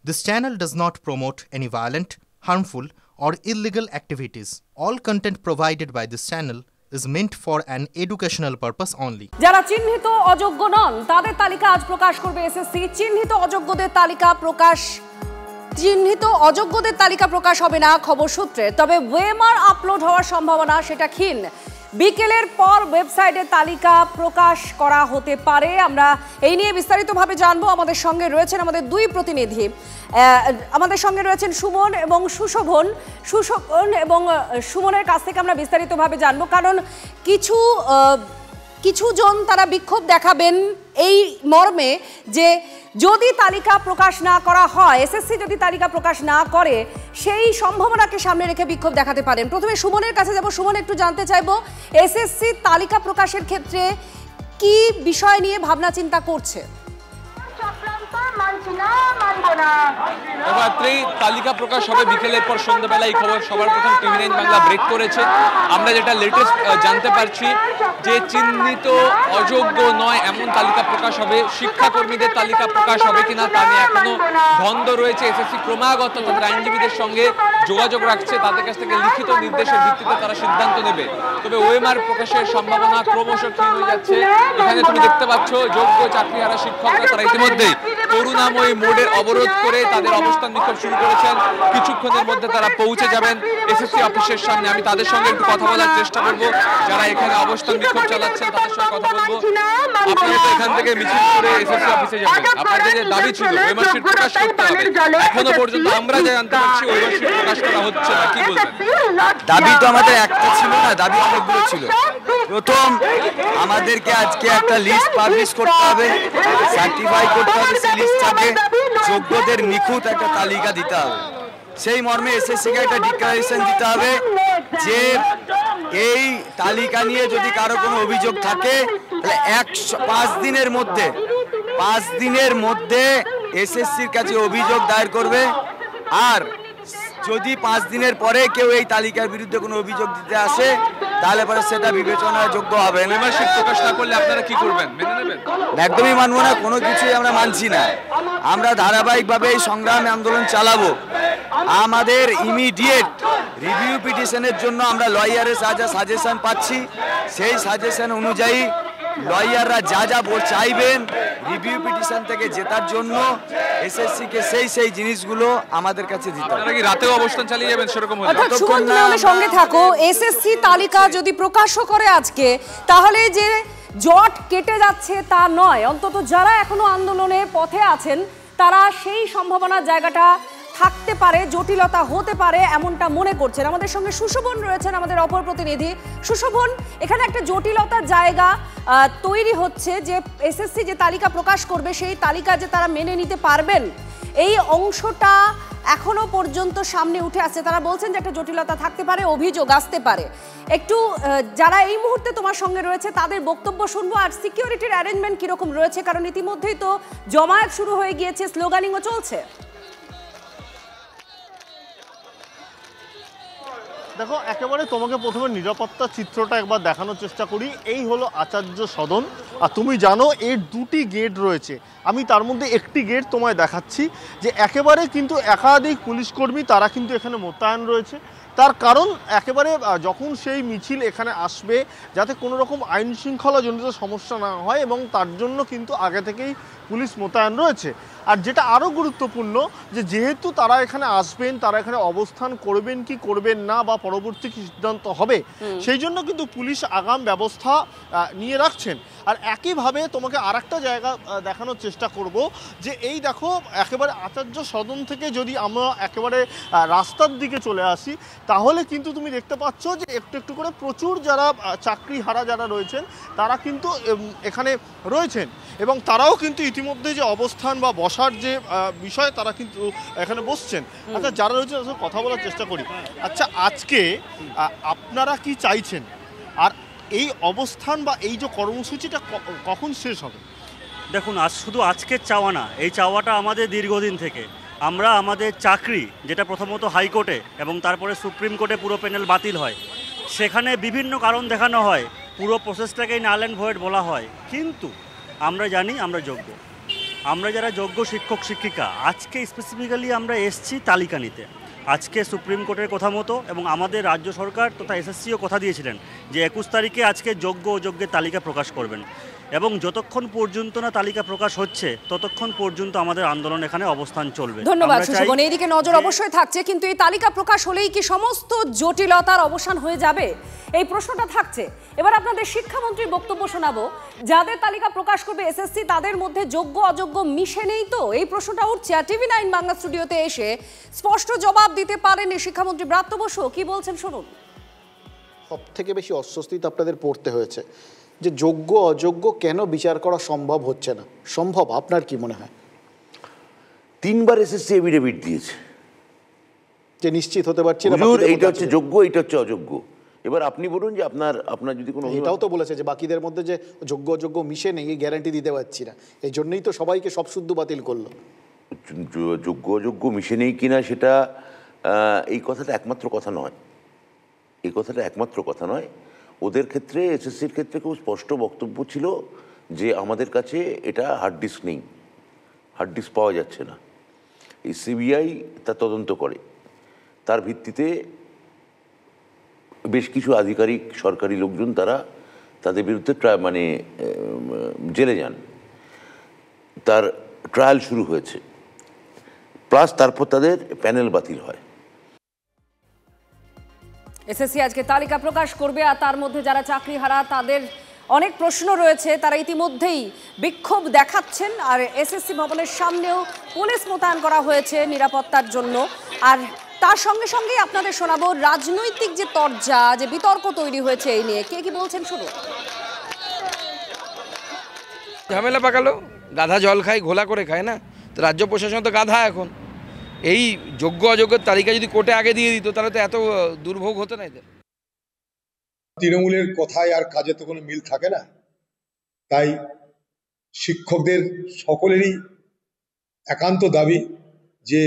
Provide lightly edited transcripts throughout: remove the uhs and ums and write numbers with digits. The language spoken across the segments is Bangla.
This channel does not promote any violent, harmful, or illegal activities. All content provided by this channel is meant for an educational purpose only. যারা চিহ্নিত অযোগ্য নন তাদের তালিকা আজ প্রকাশ করবে এসএসসি। চিহ্নিত অযোগ্যদের তালিকা প্রকাশ হবে না খবর সূত্রে, তবে ওয়েমার আপলোড হওয়ার সম্ভাবনা সেটা ক্ষীণ। বিকেলের পর ওয়েবসাইটে তালিকা প্রকাশ করা হতে পারে। আমরা এই নিয়ে বিস্তারিতভাবে জানবো। আমাদের সঙ্গে রয়েছেন আমাদের দুই প্রতিনিধি। আমাদের সঙ্গে রয়েছেন সুমন এবং সুশোভন। এবং সুমনের কাছ থেকে আমরা বিস্তারিতভাবে জানবো, কারণ কিছুজন তারা বিক্ষোভ দেখাবেন এই মর্মে যে যদি তালিকা প্রকাশ না করা হয়, এসএসসি যদি তালিকা প্রকাশ না করে, সেই সম্ভাবনাকে সামনে রেখে বিক্ষোভ দেখাতে পারেন। প্রথমে সুমনের কাছে যাব। সুমন, একটু জানতে চাইবো এসএসসি তালিকা প্রকাশের ক্ষেত্রে কি বিষয় নিয়ে ভাবনা চিন্তা করছে? তালিকা প্রকাশ হবে বিকেলের পর সন্ধ্যাবেলা। এই খবর সবার প্রথম টিভি9 বাংলা ব্রেক করেছে। আমরা যেটা লেটেস্ট জানতে পারছি যে চিহ্নিত অযোগ্য নয় এমন তালিকা প্রকাশ হবে। শিক্ষাকর্মীদের তালিকা প্রকাশ হবে কিনা তা নিয়ে এখনো দ্বন্দ্ব রয়েছে। এসএসসি ক্রমাগত তাদের আইনজীবীদের সঙ্গে যোগাযোগ রাখছে, তাদের কাছ থেকে লিখিত নির্দেশের ভিত্তিতে তারা সিদ্ধান্ত নেবে। তবে ওএমআর প্রকাশের সম্ভাবনা ক্রমশ ক্ষীণ হয়ে যাচ্ছে। এখানে তুমি দেখতে পাচ্ছ যোগ্য চাকরিহারা শিক্ষকরা তারা ইতিমধ্যেই করুণাময়ী মোড়ের অবরোধ করে তাদের অবস্থান বিক্ষোভ শুরু করেছেন। কিছুক্ষণের মধ্যে তারা পৌঁছে যাবেন এসএসসি অফিসের সামনে। আমি তাদের সঙ্গে একটু কথা বলার চেষ্টা করব, যারা এখানে অবস্থান বিক্ষোভ চালাচ্ছেন তাদের সঙ্গে কথা বলবো। আপনারা তো এখান থেকে মিছিল করে এসএসসি অফিসে যাবেন। আপনাদের যে দাবি ছিল ওএমআর শিট প্রকাশ করতে হবে, এখনো পর্যন্ত আমরা যা জানতে পারছি ওএমআর শিট প্রকাশ করা হচ্ছে না। কি বলবেন? দাবি তো আমাদের একটা ছিল না, দাবি অনেকগুলো ছিল। প্রথম, আমাদেরকে আজকে একটা লিস্ট পাবলিশ করতে হবে, সার্টিফাই করতে হবে। সেই লিস্টটাকে যোগ্যদের নিখুঁত একটা তালিকা দিতে হবে। সেই মর্মে এসএসসিকে একটা ডিক্লারেশন দিতে হবে যে এই তালিকা নিয়ে যদি কারো কোনো অভিযোগ থাকে তাহলে 5 দিনের মধ্যে এসএসসির কাছে অভিযোগ দায়ের করবে। আর যদি 5 দিনের পরে কেউ এই তালিকার বিরুদ্ধে কোনো অভিযোগ দিতে আসে তাহলে পরে সেটা বিবেচনার যোগ্য হবে। মেম্বারশিপ প্রকাশ না করলে আপনারা কি করবেন? মেনে নেবেন? একদমই মানবো না, কোনো কিছুই আমরা মানছি না। আমরা ধারাবাহিকভাবে এই সংগ্রামী আন্দোলন চালাবো। আমাদের ইমিডিয়েট রিভিউ পিটিশনের জন্য আমরা লয়ারের যা সাজেশন পাচ্ছি, সেই সাজেশন অনুযায়ী লয়াররা যা চাইবেন রিভিউ পিটিশন থেকে জেতার জন্য এসএসসিকে সেই জিনিসগুলো আমাদের কাছে দিতে হবে। আপনারা কি রাতেও অবস্থান চালিয়ে যাবেন সেরকম হলে? অর্থাৎ সুমন, তুমি আমাদের সঙ্গে থাকো। এসএসসি তালিকা যদি প্রকাশও করে আজকে, তাহলে যে জট কেটে যাচ্ছে তা নয়। অন্তত যারা এখনো আন্দোলনের পথে আছেন তারা সেই সম্ভাবনার জায়গাটা থাকতে পারে, জটিলতা হতে পারে এমনটা মনে করছেন। আমাদের সঙ্গে সুশোভন রয়েছেন, আমাদের অপর প্রতিনিধি। সুশোভন, এখানে একটা জটিলতার জায়গা তৈরি হচ্ছে যে এসএসসি যে তালিকা প্রকাশ করবে সেই তালিকা যে তারা মেনে নিতে পারবেন, এই অংশটা এখনো পর্যন্ত সামনে উঠে আসছে। তারা বলছেন যে একটা জটিলতা থাকতে পারে, অভিযোগ আসতে পারে। একটু যারা এই মুহূর্তে তোমার সঙ্গে রয়েছে তাদের বক্তব্য শুনবো। আর সিকিউরিটির অ্যারেঞ্জমেন্ট কিরকম রয়েছে, কারণ ইতিমধ্যেই তো জমায়েত শুরু হয়ে গিয়েছে, স্লোগানিংও চলছে। দেখো, একেবারে তোমাকে প্রথমে নিরাপত্তা চিত্রটা একবার দেখানোর চেষ্টা করি। এই হলো আচার্য সদন। আর তুমি জানো এর 2টি গেট রয়েছে। আমি তার মধ্যে একটি গেট তোমায় দেখাচ্ছি যে একেবারে কিন্তু একাধিক পুলিশকর্মী তারা কিন্তু এখানে মোতায়েন রয়েছে। তার কারণ একেবারে যখন সেই মিছিল এখানে আসবে যাতে কোনো রকম আইন শৃঙ্খলাজনিত সমস্যা না হয়, এবং তার জন্য কিন্তু আগে থেকেই পুলিশ মোতায়েন রয়েছে। আর যেটা আরও গুরুত্বপূর্ণ যে যেহেতু তারা এখানে আসবেন, তারা এখানে অবস্থান করবেন কি করবেন না বা পরবর্তী কি সিদ্ধান্ত হবে, সেই জন্য কিন্তু পুলিশ আগাম ব্যবস্থা নিয়ে রাখছেন। আর একইভাবে তোমাকে আরেকটা জায়গা দেখানোর চেষ্টা করব যে এই দেখো একেবারে আচার্য সদন থেকে যদি আমরা একেবারে রাস্তার দিকে চলে আসি তাহলে কিন্তু তুমি দেখতে পাচ্ছ যে একটু একটু করে প্রচুর যারা চাকরিহারা যারা রয়েছেন তারা কিন্তু এখানে রয়েছেন, এবং তারাও কিন্তু ইতিমধ্যে যে অবস্থান বা বসার যে বিষয় তারা কিন্তু এখানে বসছেন। আচ্ছা, যারা রয়েছে তাদের কথা বলার চেষ্টা করি। আচ্ছা, আজকে আপনারা কি চাইছেন, আর এই অবস্থান বা এই যে কর্মসূচিটা কখন শেষ হবে? দেখুন, শুধু আজকের চাওয়া না, এই চাওয়াটা আমাদের দীর্ঘদিন থেকে। আমরা আমাদের চাকরি, যেটা প্রথমত হাইকোর্টে এবং তারপরে সুপ্রিম কোর্টে পুরো প্যানেল বাতিল হয়, সেখানে বিভিন্ন কারণ দেখানো হয়, পুরো প্রসেসটাকেই নাল অ্যান্ড ভয়েড বলা হয়, কিন্তু আমরা জানি আমরা যোগ্য। আমরা যারা যোগ্য শিক্ষক শিক্ষিকা আজকে স্পেসিফিক্যালি আমরা এসছি তালিকা নিতে। আজকে সুপ্রিম কোর্টের কথা মতো এবং আমাদের রাজ্য সরকার তথা এসএসসিও কথা দিয়েছিলেন যে 21 তারিখে আজকে যোগ্য অযোগ্যের তালিকা প্রকাশ করবেন, এবং যতক্ষণ পর্যন্ত না তালিকা প্রকাশ হচ্ছে ততক্ষণ পর্যন্ত আমাদের আন্দোলন এখানে অবস্থান চলবে। ধন্যবাদ সুশোভন। এইদিকে নজর অবশ্যই থাকছে, কিন্তু এই তালিকা প্রকাশ হলেই কি সমস্ত জটিলতার অবসান হয়ে যাবে, এই প্রশ্নটা থাকছে। এবার আপনাদের শিক্ষামন্ত্রীর বক্তব্য শোনাবো। যাদের তালিকা প্রকাশ করবে এসএসসি তাদের মধ্যে যোগ্য অযোগ্য মিশে নেই তো, এই প্রশ্নটা উঠছে। আর টিভি 9 বাংলা স্টুডিওতে এসে স্পষ্ট জবাব দিতে পারেননি শিক্ষামন্ত্রী ব্রাত্য বসু। কি বলছেন শুনুন। সব থেকে বেশি অস্বস্তি তো আপনাদের পড়তে হয়েছে যে যোগ্য অযোগ্য কেন বিচার করা সম্ভব হচ্ছে না। সম্ভব আপনার কি মনে হয়? 3 বার এসএসসি এফিডেভিট দিয়েছে যে নিশ্চিত হতে পারছি না এইটা হচ্ছে যোগ্য, এইটা হচ্ছে অযোগ্য। এবার আপনি বলুন যে আপনার যদি কোনো, এটাও তো বলেছে যে বাকিদের মধ্যে যে যোগ্য অযোগ্য মিশে নেই এই গ্যারান্টি দিতে পারছি না, এই জন্যই তো সবাইকে সব শুদ্ধ বাতিল করলো। যোগ্য অযোগ্য মিশে নেই কিনা সেটা এই কথাটা একমাত্র কথা নয়, এই কথাটা একমাত্র কথা নয়। ওদের ক্ষেত্রে এসএসসির ক্ষেত্রে খুব স্পষ্ট বক্তব্য ছিল যে আমাদের কাছে এটা হার্ড ডিস্ক নেই, হার্ড ডিস্ক পাওয়া যাচ্ছে না। এই সিবিআই তা তদন্ত করে, তার ভিত্তিতে বেশ কিছু আধিকারিক সরকারি লোকজন তাদের বিরুদ্ধে জেলে যান, তার ট্রায়াল শুরু হয়েছে, প্লাস তারপর তাদের প্যানেল বাতিল হয়। এসএসসি আজকে তালিকা প্রকাশ করবে, আর তার মধ্যে যারা চাকরিহারা তাদের অনেক প্রশ্ন রয়েছে, তারা ইতিমধ্যেই বিক্ষোভ দেখাচ্ছেন। আর এসএসসি ভবনের সামনেও পুলিশ মোতায়েন করা হয়েছে নিরাপত্তার জন্য। আর তার সঙ্গে সঙ্গেই আপনাদের শোনাবো রাজনৈতিক যে তরজা, যে বিতর্ক তৈরি হয়েছে এই নিয়ে। কে কি বলছেন শুনুন। ঝামেলা পাকালো, গাধা জল খায় ঘোলা করে খায় না, তো রাজ্য প্রশাসন তো গাধা। এখন এই যোগ্য অযোগ্যের তালিকা যদি কোর্টে আগে দিয়ে দিত তাহলে তো এত দুর্ভোগ হতো না এদের। তৃণমূলের কথায় আর কাজে তো কোনো মিল থাকে না, তাই শিক্ষকদের সকলেরই একান্ত দাবি যে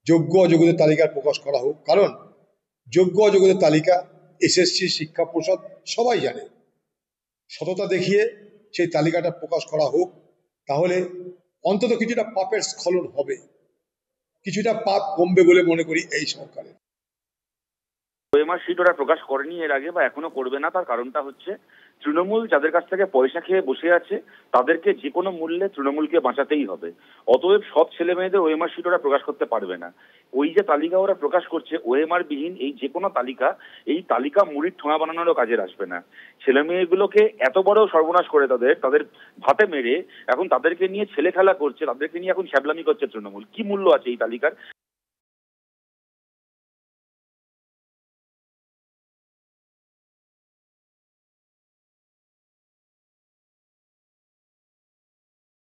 যোগ্য অযোগ্যদের তালিকা প্রকাশ করা হোক। কারণ যোগ্য অযোগ্যদের তালিকা এসএসসি শিক্ষা পর্ষদ সবাই জানে, সততা দেখিয়ে সেই তালিকাটা প্রকাশ করা হোক, তাহলে অন্তত কিছুটা পাপের স্খলন হবে, কিছুটা পাপ কমবে বলে মনে করি এই সরকারের। ওএমআর শিট ওরা প্রকাশ করেনি এর আগে বা এখনো করবে না, তার কারণটা হচ্ছে তৃণমূল যাদের কাছ থেকে পয়সা খেয়ে বসে আছে তাদেরকে যে কোনো মূল্যে তৃণমূলকে বাঁচাতেই হবে। অতএব সব ছেলে মেয়েদের ওএমআর শিট ওরা প্রকাশ করতে পারবে না। ওই যে তালিকা ওরা প্রকাশ করছে ওএমআর বিহীন এই যে কোনো তালিকা, এই তালিকা মুড়ির ঠোঙা বানানোরও কাজে আসবে না। ছেলে মেয়েগুলোকে এত বড় সর্বনাশ করে তাদের ভাতে মেরে এখন তাদেরকে নিয়ে ছেলে খেলা করছে, তাদেরকে নিয়ে এখন ছ্যাবলামি করছে তৃণমূল। কি মূল্য আছে এই তালিকার?